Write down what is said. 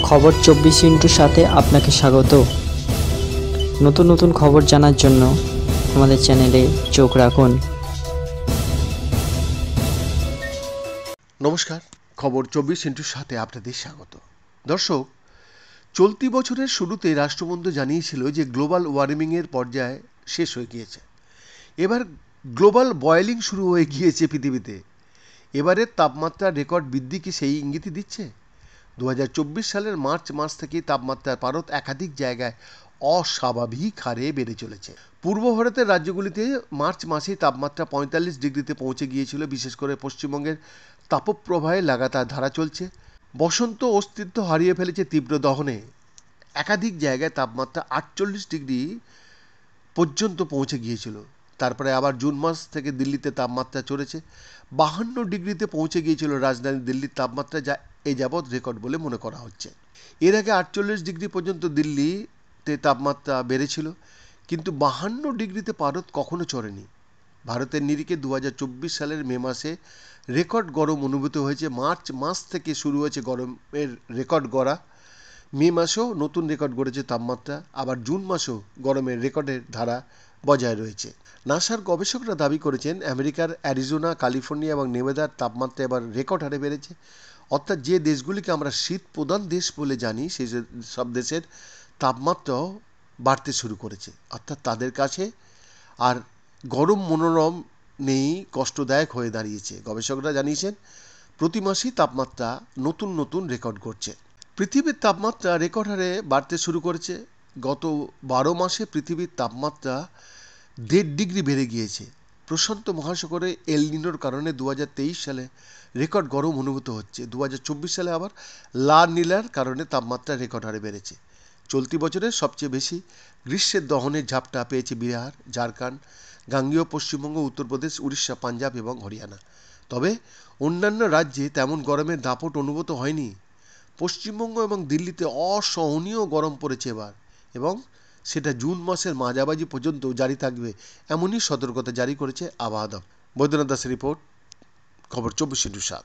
খবর 24 সাথে আপনাকে স্বাগত। নতুন নতুন খবর জানার জন্য আমাদের চ্যানেলে চোখ রাখুন। নমস্কার, খবর 24 সাথে আপনাদের স্বাগত। দর্শক, চলতি বছরের শুরুতে রাষ্ট্রবন্ধু জানিয়েছিল যে গ্লোবাল ওয়ার্মিংয়ের পর্যায় শেষ হয়ে গিয়েছে। এবার গ্লোবাল বয়েলিং শুরু হয়ে গিয়েছে পৃথিবীতে। এবারের তাপমাত্রার রেকর্ড বৃদ্ধি কি সেই ইঙ্গিতই দিচ্ছে? 2024 সালের মার্চ মাস থেকেই তাপমাত্রার পারদ একাধিক জায়গায় অস্বাভাবিক হারে বেড়ে চলেছে। পূর্ব ভারতের রাজ্যগুলিতে মার্চ মাসেই তাপমাত্রা 45 ডিগ্রিতে পৌঁছে গিয়েছিল। বিশেষ করে পশ্চিমবঙ্গের তাপপ্রবাহে লাগাতার ধারা চলছে। বসন্ত অস্তিত্ব হারিয়ে ফেলেছে তীব্র দহনে। একাধিক জায়গায় তাপমাত্রা 48 ডিগ্রি পর্যন্ত পৌঁছে গিয়েছিল। তারপরে আবার জুন মাস থেকে দিল্লিতে তাপমাত্রা চড়েছে। 52 ডিগ্রিতে পৌঁছে গিয়েছিল রাজধানী দিল্লির তাপমাত্রা, যা এ যাবৎ রেকর্ড বলে মনে করা হচ্ছে। এর আগে 48 ডিগ্রি পর্যন্ত দিল্লিতে তাপমাত্রা বেড়েছিল, কিন্তু 52 ডিগ্রিতে পারদ কখনো চড়েনি। ভারতের নিরিখে 2024 সালের মে মাসে রেকর্ড গরম অনুভূত হয়েছে। মার্চ মাস থেকে শুরু হয়েছে গরমের রেকর্ড গড়া। মে মাসেও নতুন রেকর্ড গড়েছে তাপমাত্রা। আবার জুন মাসেও গরমের রেকর্ডের ধারা বজায় রয়েছে। নাসার গবেষকরা দাবি করেছেন আমেরিকার অ্যারিজোনা, ক্যালিফোর্নিয়া এবং নেভাদার তাপমাত্রা এবার রেকর্ড হারে বেড়েছে। অর্থাৎ যে দেশগুলিকে আমরা শীত প্রধান দেশ বলে জানি, সেই সব দেশের তাপমাত্রাও বাড়তে শুরু করেছে। অর্থাৎ তাদের কাছে আর গরম মনোরম নেই, কষ্টদায়ক হয়ে দাঁড়িয়েছে। গবেষকরা জানিয়েছেন প্রতি মাসেই তাপমাত্রা নতুন নতুন রেকর্ড করছে। পৃথিবীর তাপমাত্রা রেকর্ড হারে বাড়তে শুরু করেছে। গত 12 মাসে পৃথিবীর তাপমাত্রা 1.5 ডিগ্রি বেড়ে গিয়েছে। প্রশান্ত মহাসাগরে এল নিনোর কারণে 2023 সালে রেকর্ড গরম অনুভূত হচ্ছে। 2024 সালে আবার লা নিনার কারণে তাপমাত্রা রেকর্ড হারে বেড়েছে। চলতি বছরের সবচেয়ে বেশি গ্রীষ্মের দহনের ঝাপটা পেয়েছে বিহার, ঝাড়খণ্ড, গাঙ্গেয় পশ্চিমবঙ্গ, উত্তরপ্রদেশ, উড়িষ্যা, পাঞ্জাব এবং হরিয়ানা। তবে অন্যান্য রাজ্যে তেমন গরমের দাপট অনুভূত হয়নি। পশ্চিমবঙ্গ এবং দিল্লিতে অসহনীয় গরম পড়েছে এবার, এবং সেটা জুন মাসের মাঝামাঝি পর্যন্ত জারি থাকবে, এমনই সতর্কতা জারি করেছে আবহাওয়া দপ্তর। বৈদ্যনাথ দাসের রিপোর্ট, খবর 24/7।